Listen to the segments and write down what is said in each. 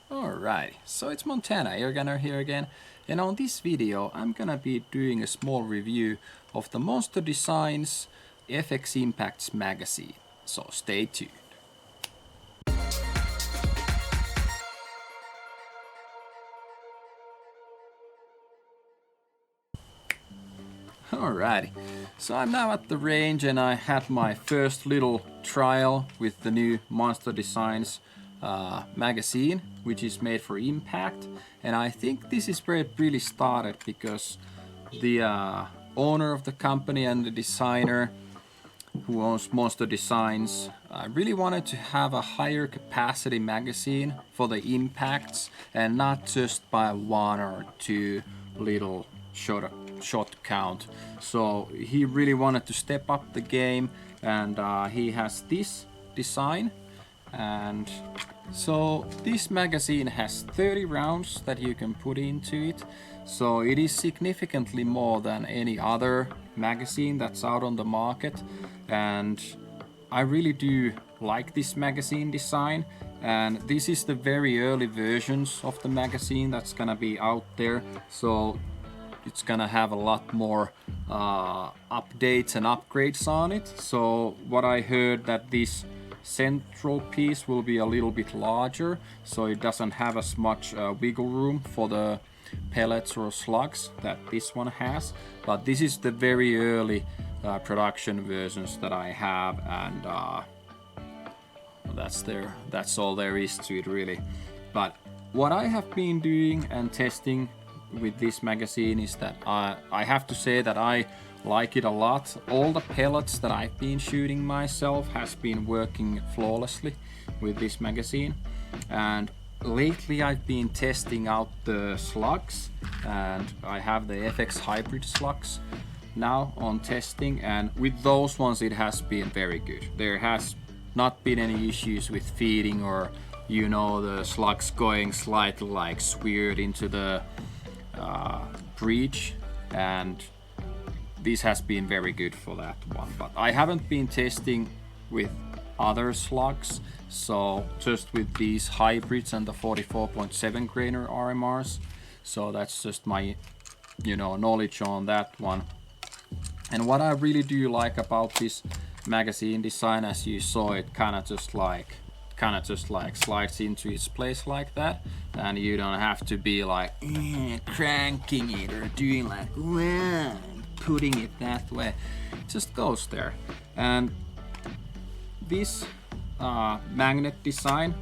Alright, so it's Montana Airgunner here again, and on this video I'm gonna be doing a small review of the Monster Designs FX Impacts magazine, so stay tuned. Alrighty, so I'm now at the range and I had my first little trial with the new Monster Designs magazine, which is made for impact, and I think this is where it really started because the owner of the company and the designer who owns Monster Designs really wanted to have a higher capacity magazine for the impacts and not just by one or two little shot count. So he really wanted to step up the game, and he has this design. And so this magazine has 30 rounds that you can put into it, so it is significantly more than any other magazine that's out on the market, and I really do like this magazine design. And this is the very early versions of the magazine that's gonna be out there, so it's gonna have a lot more updates and upgrades on it. So what I heard that this central piece will be a little bit larger, so it doesn't have as much wiggle room for the pellets or slugs that this one has. But this is the very early production versions that I have, and that's all there is to it really. But what I have been doing and testing with this magazine is that I have to say that I like it a lot. All the pellets that I've been shooting myself has been working flawlessly with this magazine, and lately I've been testing out the slugs, and I have the FX hybrid slugs now on testing, and with those ones it has been very good. There has not been any issues with feeding or the slugs going slightly like squared into the breech, and this has been very good for that one. But I haven't been testing with other slugs, so just with these hybrids and the 44.7 grainer RMRs. So that's just my knowledge on that one. And what I really do like about this magazine design, as you saw, it kind of just like slides into its place like that, and you don't have to be like cranking it or doing like putting it that way. It just goes there. And this magnet design,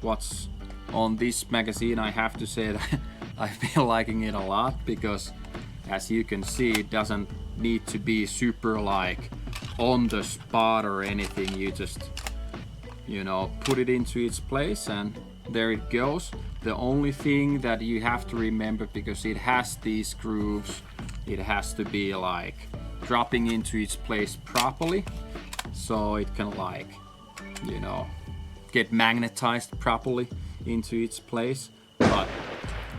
what's on this magazine, I have to say that I've been liking it a lot, because as you can see, it doesn't need to be super like on the spot or anything. You just put it into its place and there it goes. The only thing that you have to remember, because it has these grooves, it has to be like dropping into its place properly, so it can like get magnetized properly into its place. But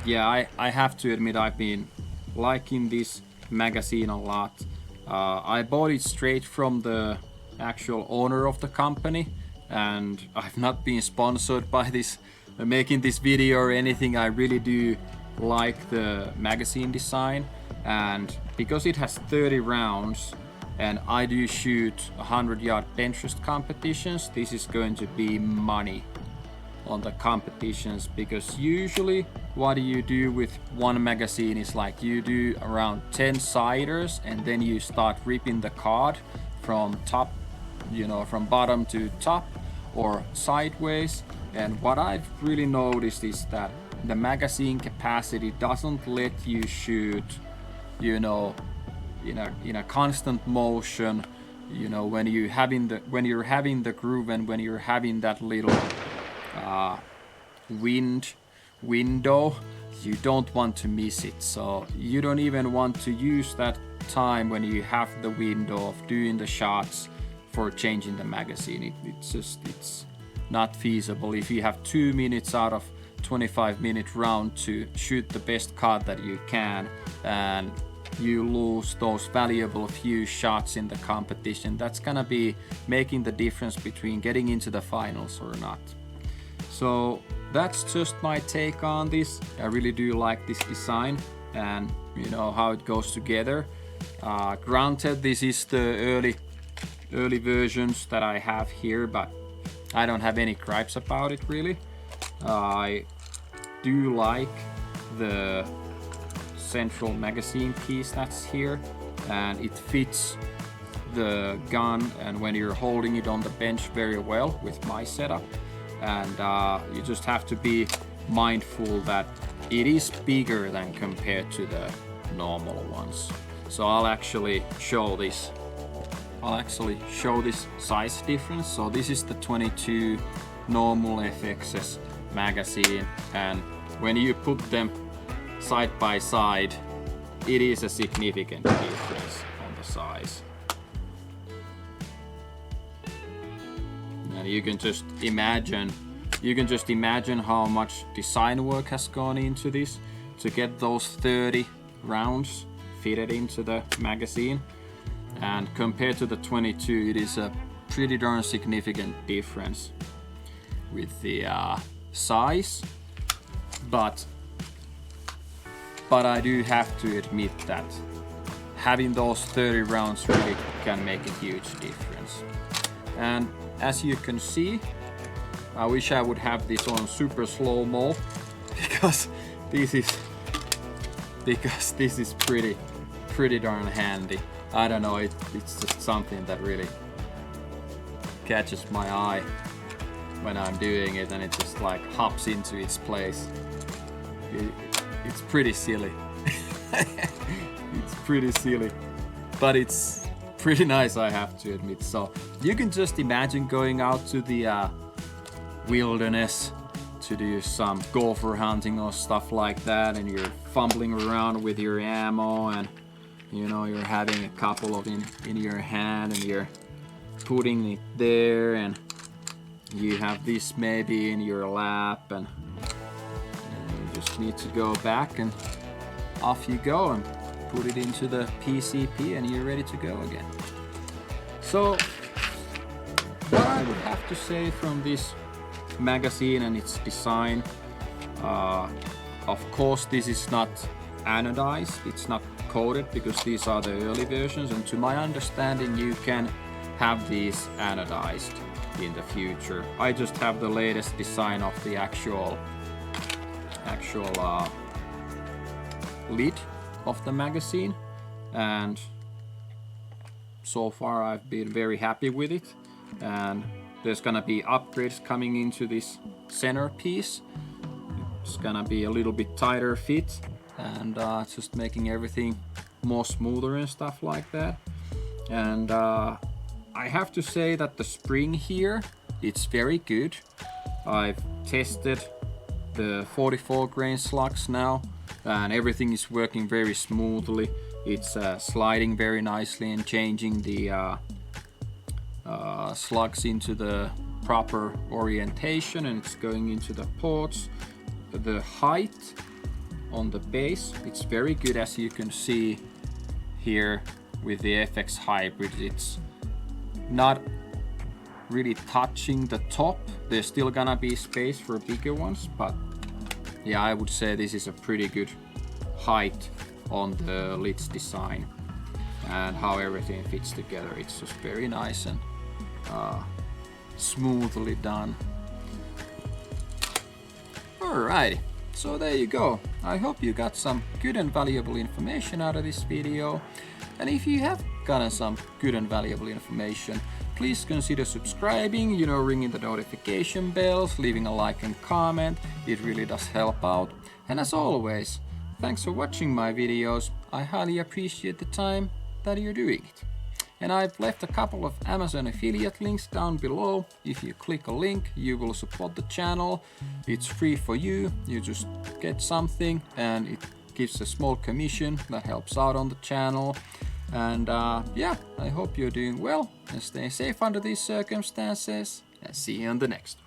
yeah, I have to admit I've been liking this magazine a lot. I bought it straight from the actual owner of the company, and I've not been sponsored by this making this video or anything. I really do like the magazine design, and because it has 30 rounds and I do shoot 100-yard bench thrust competitions, this is going to be money on the competitions, because usually what you do with one magazine is like you do around 10 siders and then you start ripping the card from top, from bottom to top or sideways. And what I've really noticed is that the magazine capacity doesn't let you shoot in a constant motion, when you're having the groove and when you're having that little window, you don't want to miss it. So you don't even want to use that time when you have the window of doing the shots for changing the magazine. It's not feasible. If you have 2 minutes out of 25-minute round to shoot the best card that you can, and you lose those valuable few shots in the competition, that's gonna be making the difference between getting into the finals or not. So that's just my take on this. I really do like this design and you know how it goes together. Granted, this is the early versions that I have here, but I don't have any gripes about it really. I do like the central magazine piece that's here, and it fits the gun and when you're holding it on the bench very well with my setup. And you just have to be mindful that it is bigger than compared to the normal ones. So I'll actually show this. I'll actually show this size difference. So this is the 22 normal FX's magazine, and when you put them side by side, it is a significant difference on the size. And you can just imagine how much design work has gone into this to get those 30 rounds fitted into the magazine. And compared to the 22, it is a pretty darn significant difference with the size. But I do have to admit that having those 30 rounds really can make a huge difference. And as you can see, I wish I would have this on super slow-mo because this is pretty darn handy. I don't know, it's just something that really catches my eye when I'm doing it, and it just like hops into its place. It's pretty silly. It's pretty silly, but it's pretty nice, I have to admit. So you can just imagine going out to the wilderness to do some gopher hunting or stuff like that, and you're fumbling around with your ammo, and you know you're having a couple of in your hand, and you're putting it there, and you have this maybe in your lap, and you just need to go back and off you go and put it into the PCP, and you're ready to go again. So what I would have to say from this magazine and its design, of course this is not anodized, it's not coated, because these are the early versions, and to my understanding you can have these anodized in the future. I just have the latest design of the actual lid of the magazine, and so far I've been very happy with it. And there's gonna be upgrades coming into this center piece. It's gonna be a little bit tighter fit, and just making everything more smoother and stuff like that. And I have to say that the spring here, it's very good. I've tested the 44 grain slugs now, and everything is working very smoothly. It's sliding very nicely and changing the slugs into the proper orientation, and it's going into the ports. The height on the base, it's very good, as you can see here with the FX Hybrid. It's not really touching the top. There's still gonna be space for bigger ones, but yeah, I would say this is a pretty good height on the lids design, and how everything fits together. It's just very nice and smoothly done. Alrighty, so there you go. I hope you got some good and valuable information out of this video. And if you have gotten some good and valuable information, please consider subscribing, ringing the notification bells, leaving a like and comment. It really does help out. And as always, thanks for watching my videos. I highly appreciate the time that you're doing it. And I've left a couple of Amazon affiliate links down below. If you click a link, you will support the channel. It's free for you. You just get something, and it gives a small commission that helps out on the channel. And yeah, I hope you're doing well and stay safe under these circumstances, and see you on the next one.